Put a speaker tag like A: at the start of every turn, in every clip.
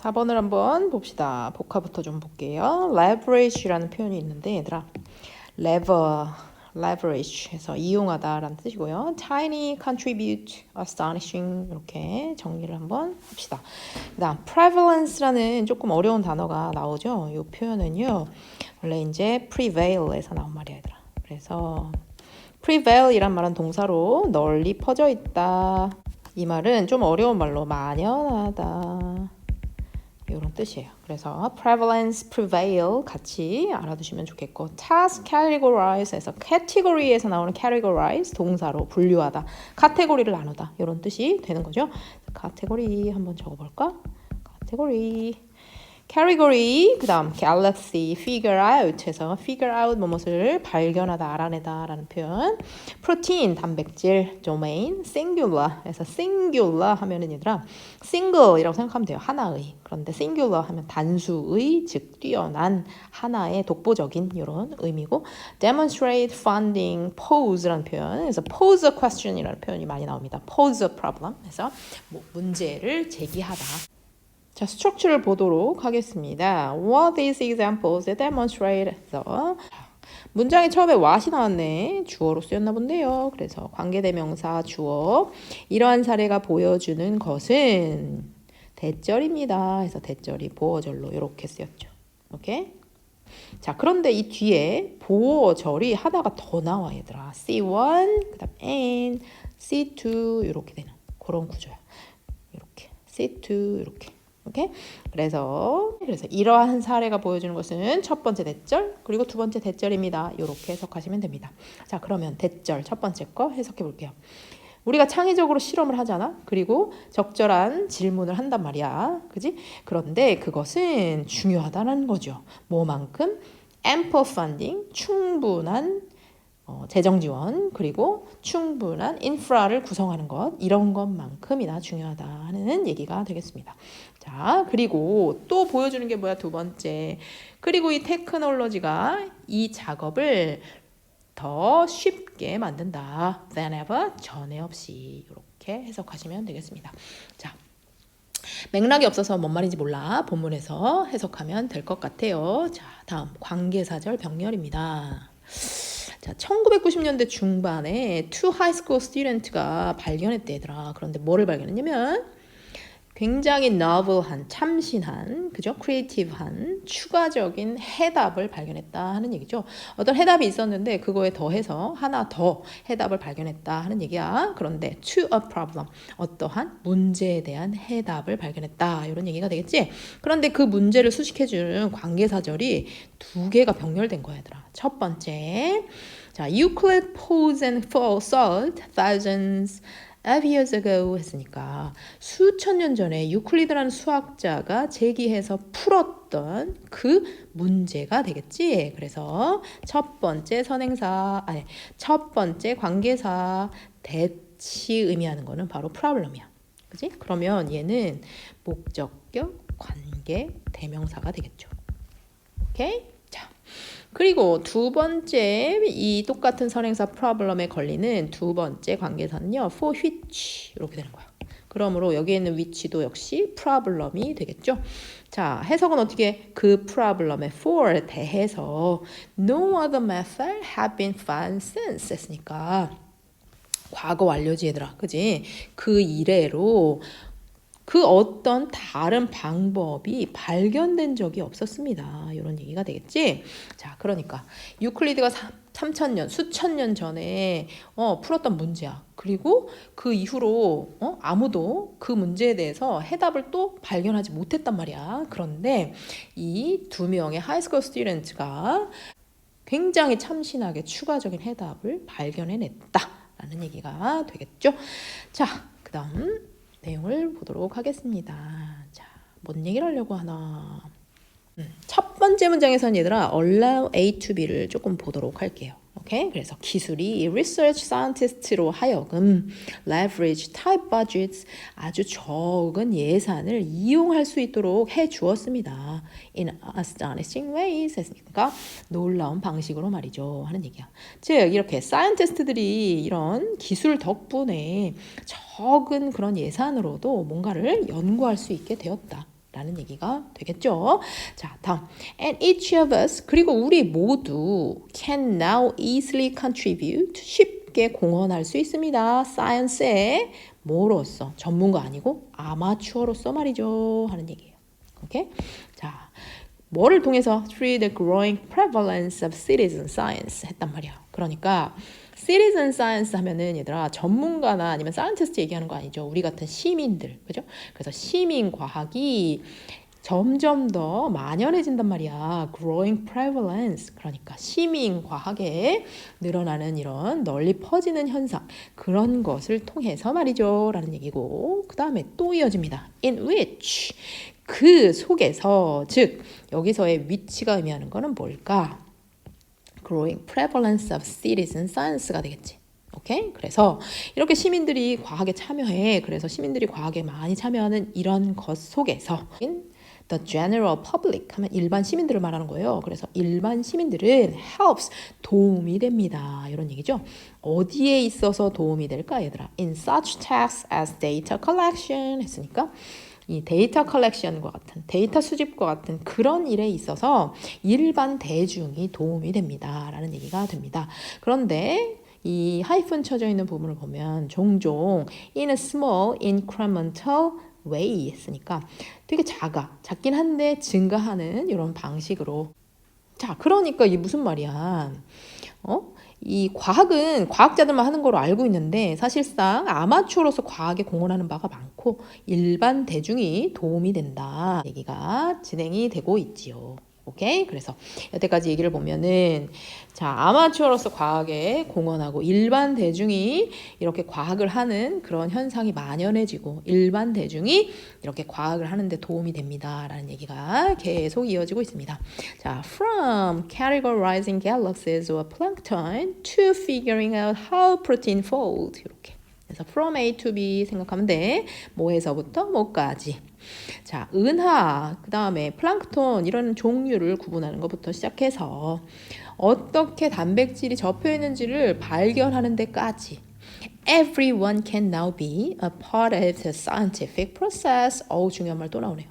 A: 4번을 한번 봅시다. 복화부터 좀 볼게요. leverage라는 표현이 있는데 얘들아 leverage 해서 이용하다라는 뜻이고요. tiny, contribute, astonishing 이렇게 정리를 한번 합시다. 그 다음 prevalence라는 조금 어려운 단어가 나오죠. 이 표현은요. 원래 이제 prevail에서 나온 말이야 얘들아. 그래서 prevail이란 말은 동사로 널리 퍼져 있다. 이 말은 좀 어려운 말로 만연하다. 이런 뜻이에요. 그래서 prevalence, prevail 같이 알아두시면 좋겠고 task, categorize에서 category에서 나오는 categorize 동사로 분류하다, 카테고리를 나누다 이런 뜻이 되는 거죠. 카테고리 한번 적어볼까? 카테고리 category, 그 다음 galaxy, figure out 해서 figure out 무엇을 발견하다, 알아내다 라는 표현. protein, 단백질, domain, singular 해서 singular 하면은 얘들아 single이라고 생각하면 돼요. 하나의. 그런데 singular 하면 단수의, 즉 뛰어난 하나의 독보적인 이런 의미고 demonstrate, funding, pose라는 표현. 그래서 pose a question이라는 표현이 많이 나옵니다. pose a problem 해서 문제를 제기하다. 자, 스트럭처를 보도록 하겠습니다. What these examples demonstrate. 그래서 문장에 처음에 what이 나왔네. 주어로 쓰였나 본데요. 그래서 관계대명사 주어. 이러한 사례가 보여주는 것은 대절입니다. 그래서 대절이 보어절로 이렇게 쓰였죠. 오케이? 자, 그런데 이 뒤에 보어절이 하나가 더 나와 얘들아. C1, 그 다음 N, C2 이렇게 되는 그런 구조야. 이렇게 C2 이렇게. 오케이? 그래서 이러한 사례가 보여주는 것은 첫 번째 대절 그리고 두 번째 대절입니다. 이렇게 해석하시면 됩니다. 자, 그러면 대절 첫 번째 거 해석해 볼게요. 우리가 창의적으로 실험을 하잖아. 그리고 적절한 질문을 한단 말이야. 그지? 그런데 그것은 중요하다는 거죠. 뭐만큼? ample funding, 충분한 재정 지원 그리고 충분한 인프라를 구성하는 것 이런 것만큼이나 중요하다는 얘기가 되겠습니다. 자, 그리고 또 보여주는 게 뭐야? 두 번째. 그리고 이 테크놀로지가 이 작업을 더 쉽게 만든다. than ever, 전에 없이 이렇게 해석하시면 되겠습니다. 자, 맥락이 없어서 뭔 말인지 몰라. 본문에서 해석하면 될 것 같아요. 자, 다음 관계사절 병렬입니다. 자, 1990년대 중반에 two high school student가 발견했대 얘들아. 그런데 뭐를 발견했냐면 굉장히 novel한, 참신한, 그죠? creative한, 추가적인 해답을 발견했다 하는 얘기죠. 어떤 해답이 있었는데 그거에 더해서 하나 더 해답을 발견했다 하는 얘기야. 그런데 to a problem, 어떠한 문제에 대한 해답을 발견했다 이런 얘기가 되겠지. 그런데 그 문제를 수식해주는 관계사절이 두 개가 병렬된 거야 얘들아. 첫 번째, 자, Euclid posed and solved thousands of years ago 했으니까 수천 년 전에 유클리드라는 수학자가 제기해서 풀었던 그 문제가 되겠지. 그래서 첫 번째 첫 번째 관계사 대치 의미하는 거는 바로 problem이야. 그지? 그러면 얘는 목적격, 관계, 대명사가 되겠죠. 오케이? 자, 그리고 두 번째 이 똑같은 선행사 problem에 걸리는 두 번째 관계사는요. for which 이렇게 되는 거야. 그러므로 여기에 있는 which도 역시 problem이 되겠죠. 자, 해석은 어떻게? 그 problem에 for 대해서 no other method have been found since 했으니까 과거 완료지 얘들아. 그지? 그 이래로 그 어떤 다른 방법이 발견된 적이 없었습니다. 이런 얘기가 되겠지? 자, 그러니까 유클리드가 3,000년, 수천 년 전에 풀었던 문제야. 그리고 그 이후로 아무도 그 문제에 대해서 해답을 또 발견하지 못했단 말이야. 그런데 이 두 명의 하이스쿨 스튜던트가 굉장히 참신하게 추가적인 해답을 발견해냈다라는 얘기가 되겠죠? 자, 그 다음 내용을 보도록 하겠습니다. 자, 뭔 얘기를 하려고 하나? 첫 번째 문장에서는 얘들아 allow A to B를 조금 보도록 할게요. 오케이? 그래서 기술이 research scientist로 하여금 leverage tight budgets, 아주 적은 예산을 이용할 수 있도록 해 주었습니다. in astonishing ways 했으니까 놀라운 방식으로 말이죠 하는 얘기야. 즉 이렇게 사이언티스트들이 이런 기술 덕분에 적은 그런 예산으로도 뭔가를 연구할 수 있게 되었다. 라는 얘기가 되겠죠. 자, 다음. And each of us, 그리고 우리 모두 can now easily contribute, 쉽게 공헌할 수 있습니다. 사이언스에 뭐로서? 전문가 아니고 아마추어로서 말이죠. 하는 얘기예요. 오케이? 자, 뭐를 통해서? Through the growing prevalence of citizen science 했단 말이야. 그러니까 citizen science 하면은 얘들아 전문가나 아니면 사이언티스트 얘기하는 거 아니죠. 우리 같은 시민들, 그죠? 그래서 시민 과학이 점점 더 만연해진단 말이야. growing prevalence, 그러니까 시민 과학에 늘어나는 이런 널리 퍼지는 현상, 그런 것을 통해서 말이죠 라는 얘기고, 그 다음에 또 이어집니다. in which, 그 속에서, 즉 여기서의 위치가 의미하는 거는 뭘까? growing prevalence of citizen science가 되겠지. 오케이? 그래서 이렇게 시민들이 과학에 참여해. 그래서 시민들이 과학에 많이 참여하는 이런 것 속에서 the general public 하면 일반 시민들을 말하는 거예요. 그래서 일반 시민들은 helps, 도움이 됩니다. 이런 얘기죠. 어디에 있어서 도움이 될까 얘들아? in such tasks as data collection 했으니까 이 데이터 컬렉션과 같은, 데이터 수집과 같은 그런 일에 있어서 일반 대중이 도움이 됩니다. 라는 얘기가 됩니다. 그런데 이 하이픈 쳐져 있는 부분을 보면 종종 in a small incremental way 했으니까 되게 작긴 한데 증가하는 이런 방식으로. 자, 그러니까 이게 무슨 말이야? 이 과학은 과학자들만 하는 거로 알고 있는데 사실상 아마추어로서 과학에 공헌하는 바가 많고 일반 대중이 도움이 된다 얘기가 진행이 되고 있지요. 오케이? 그래서 여태까지 얘기를 보면은 자, 아마추어로서 과학에 공헌하고 일반 대중이 이렇게 과학을 하는 그런 현상이 만연해지고 일반 대중이 이렇게 과학을 하는데 도움이 됩니다. 라는 얘기가 계속 이어지고 있습니다. 자, from categorizing galaxies or plankton to figuring out how protein fold 이렇게. 그래서 from A to B 생각하면 돼. 뭐에서부터 뭐까지. 자, 은하, 그 다음에 플랑크톤 이런 종류를 구분하는 것부터 시작해서 어떻게 단백질이 접혀 있는지를 발견하는 데까지 everyone can now be a part of the scientific process. 중요한 말 또 나오네요.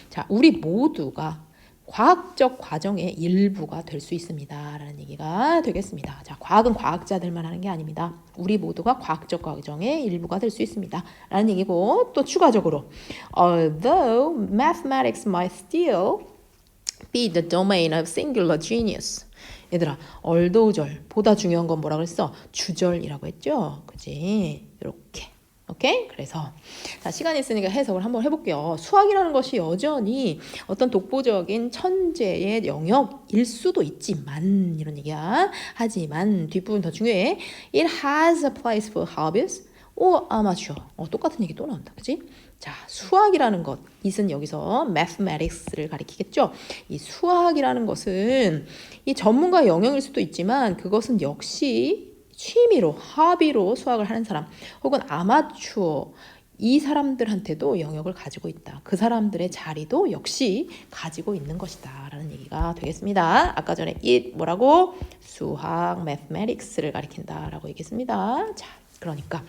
A: 자, 우리 모두가 과학적 과정의 일부가 될 수 있습니다. 라는 얘기가 되겠습니다. 자, 과학은 과학자들만 하는 게 아닙니다. 우리 모두가 과학적 과정의 일부가 될 수 있습니다. 라는 얘기고, 또 추가적으로 although mathematics might still be the domain of singular genius. 얘들아, 얼도우절 보다 중요한 건 뭐라 그랬어? 주절이라고 했죠? 그지? 이렇게. 오케이? 그래서 자, 시간이 있으니까 해석을 한번 해볼게요. 수학이라는 것이 여전히 어떤 독보적인 천재의 영역일 수도 있지만 이런 얘기야. 하지만 뒷부분 더 중요해. It has a place for hobbies or amateur. 똑같은 얘기 또 나온다. 그치? 자, 수학이라는 것, 이은 여기서 mathematics를 가리키겠죠. 이 수학이라는 것은 이 전문가 영역일 수도 있지만 그것은 역시 취미로, 허비로 수학을 하는 사람 혹은 아마추어 이 사람들한테도 영역을 가지고 있다. 그 사람들의 자리도 역시 가지고 있는 것이다. 라는 얘기가 되겠습니다. 아까 전에 it 뭐라고? 수학, mathematics를 가리킨다. 라고 얘기했습니다. 자, 그러니까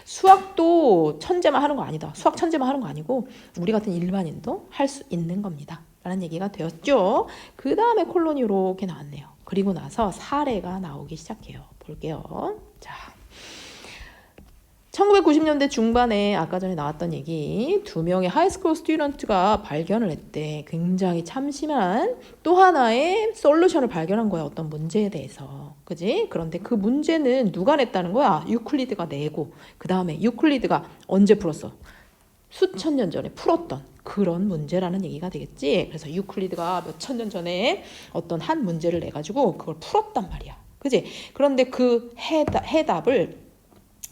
A: 수학도 천재만 하는 거 아니다. 수학 천재만 하는 거 아니고 우리 같은 일반인도 할 수 있는 겁니다. 라는 얘기가 되었죠. 그 다음에 콜론이 이렇게 나왔네요. 그리고 나서 사례가 나오기 시작해요. 볼게요. 자, 1990년대 중반에 아까 전에 나왔던 얘기, 2명의 하이스쿨 스튜던트가 발견을 했대. 굉장히 참신한 또 하나의 솔루션을 발견한 거야. 어떤 문제에 대해서. 그지? 그런데 그 문제는 누가 냈다는 거야? 유클리드가 내고, 그 다음에 유클리드가 언제 풀었어? 수천 년 전에 풀었던 그런 문제라는 얘기가 되겠지. 그래서 유클리드가 몇천 년 전에 어떤 한 문제를 내가지고 그걸 풀었단 말이야. 그지? 그런데 그 해답을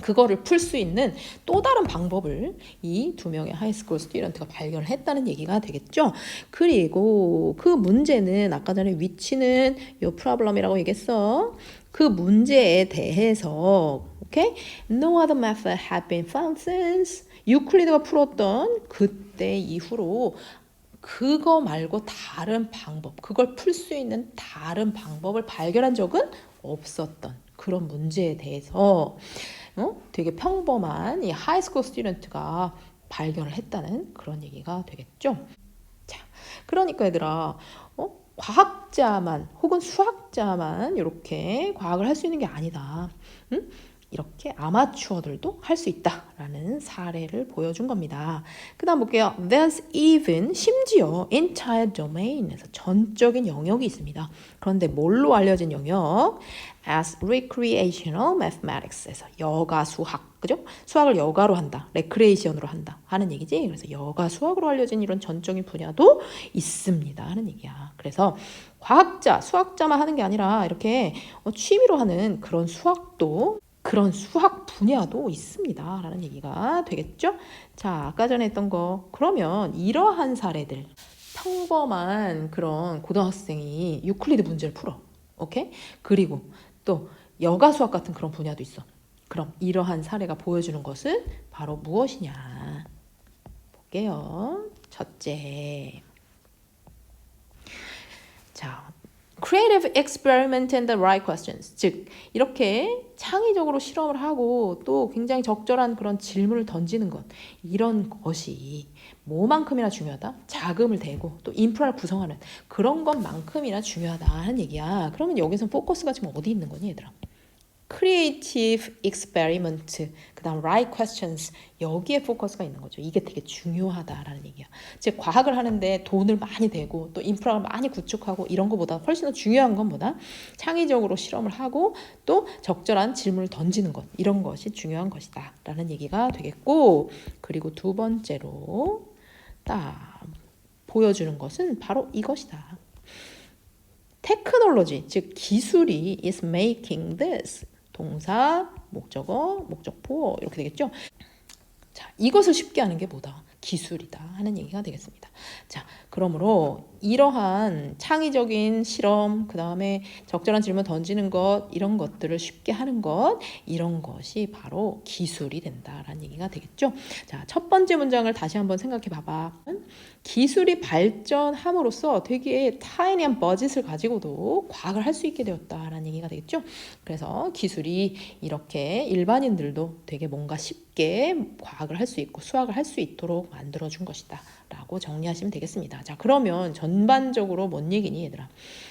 A: 그거를 풀 수 있는 또 다른 방법을 이 2명의 하이스쿨 스튜던트가 발견을 했다는 얘기가 되겠죠. 그리고 그 문제는 아까 전에 위치는 요 프로블럼이라고 얘기했어. 그 문제에 대해서 오케이? No other method had been found since. 유클리드가 풀었던 그때 이후로 그거 말고 다른 방법, 그걸 풀 수 있는 다른 방법을 발견한 적은 없었던 그런 문제에 대해서 되게 평범한 이 하이스쿨 스튜던트가 발견을 했다는 그런 얘기가 되겠죠. 그러니까 얘들아, 과학자만 혹은 수학자만 이렇게 과학을 할 수 있는 게 아니다. 응? 이렇게 아마추어들도 할 수 있다라는 사례를 보여준 겁니다. 그 다음 볼게요. There's even 심지어 entire domain에서 전적인 영역이 있습니다. 그런데 뭘로 알려진 영역? As recreational mathematics에서 여가 수학, 그죠? 수학을 여가로 한다, 레크레이션으로 한다 하는 얘기지. 그래서 여가 수학으로 알려진 이런 전적인 분야도 있습니다 하는 얘기야. 그래서 과학자, 수학자만 하는 게 아니라 이렇게 취미로 하는 그런 수학도 그런 수학 분야도 있습니다 라는 얘기가 되겠죠. 자, 아까 전에 했던 거, 그러면 이러한 사례들, 평범한 그런 고등학생이 유클리드 문제를 풀어, 오케이? 그리고 또 여가 수학 같은 그런 분야도 있어. 그럼 이러한 사례가 보여주는 것은 바로 무엇이냐 볼게요. 첫째, 자, creative experiment and the right questions. 즉, 이렇게 창의적으로 실험을 하고 또 굉장히 적절한 그런 질문을 던지는 것. 이런 것이 뭐만큼이나 중요하다? 자금을 대고 또 인프라를 구성하는 그런 것만큼이나 중요하다 하는 얘기야. 그러면 여기서 포커스가 지금 어디 있는 거니, 얘들아? creative experiment, 그 다음 right questions, 여기에 포커스가 있는 거죠. 이게 되게 중요하다라는 얘기야. 즉 과학을 하는데 돈을 많이 대고 또 인프라를 많이 구축하고 이런 것보다 훨씬 더 중요한 건 뭐다? 창의적으로 실험을 하고 또 적절한 질문을 던지는 것, 이런 것이 중요한 것이다 라는 얘기가 되겠고, 그리고 두 번째로 딱 보여주는 것은 바로 이것이다. 테크놀로지, 즉 기술이 is making this, 동사, 목적어, 목적보 이렇게 되겠죠. 자, 이것을 쉽게 하는 게 뭐다? 기술이다 하는 얘기가 되겠습니다. 자, 그러므로 이러한 창의적인 실험, 그 다음에 적절한 질문 던지는 것, 이런 것들을 쉽게 하는 것, 이런 것이 바로 기술이 된다라는 얘기가 되겠죠. 자, 첫 번째 문장을 다시 한번 생각해 봐봐. 기술이 발전함으로써 되게 타이니한 버짓을 가지고도 과학을 할 수 있게 되었다라는 얘기가 되겠죠. 그래서 기술이 이렇게 일반인들도 되게 뭔가 쉽게 과학을 할 수 있고 수학을 할 수 있도록 만들어준 것이다 라고 정리하시면 되겠습니다. 자, 그러면 전반적으로 뭔 얘기니, 얘들아?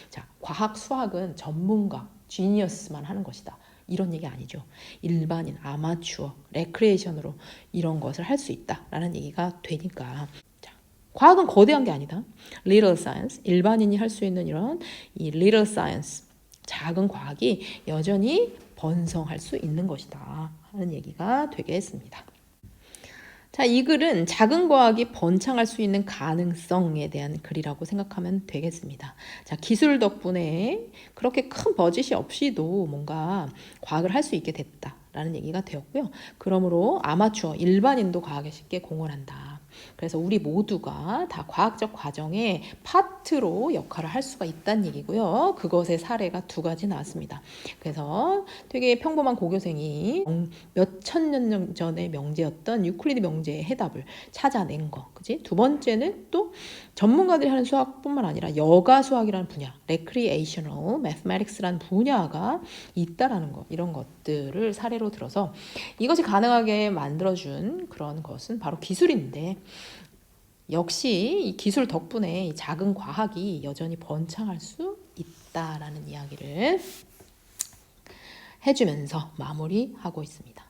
A: 자, 과학, 수학은 전문가, 지니어스만 하는 것이다, 이런 얘기 아니죠. 일반인, 아마추어, 레크레이션으로 이런 것을 할 수 있다라는 얘기가 되니까, 과학은 거대한 게 아니다. Little science, 일반인이 할 수 있는 이런 이 little science, 작은 과학이 여전히 번성할 수 있는 것이다 하는 얘기가 되겠습니다. 자, 이 글은 작은 과학이 번창할 수 있는 가능성에 대한 글이라고 생각하면 되겠습니다. 자, 기술 덕분에 그렇게 큰 버짓이 없이도 뭔가 과학을 할 수 있게 됐다라는 얘기가 되었고요. 그러므로 아마추어, 일반인도 과학에 쉽게 공헌한다. 그래서 우리 모두가 다 과학적 과정의 파트로 역할을 할 수가 있다는 얘기고요. 그것의 사례가 두 가지 나왔습니다. 그래서 되게 평범한 고교생이 몇천 년 전의 명제였던 유클리드 명제의 해답을 찾아낸 거, 그지? 두 번째는 또 전문가들이 하는 수학뿐만 아니라 여가 수학이라는 분야, recreational mathematics라는 분야가 있다라는 것, 이런 것들을 사례로 들어서 이것이 가능하게 만들어준 그런 것은 바로 기술인데, 역시 이 기술 덕분에 이 작은 과학이 여전히 번창할 수 있다라는 이야기를 해주면서 마무리하고 있습니다.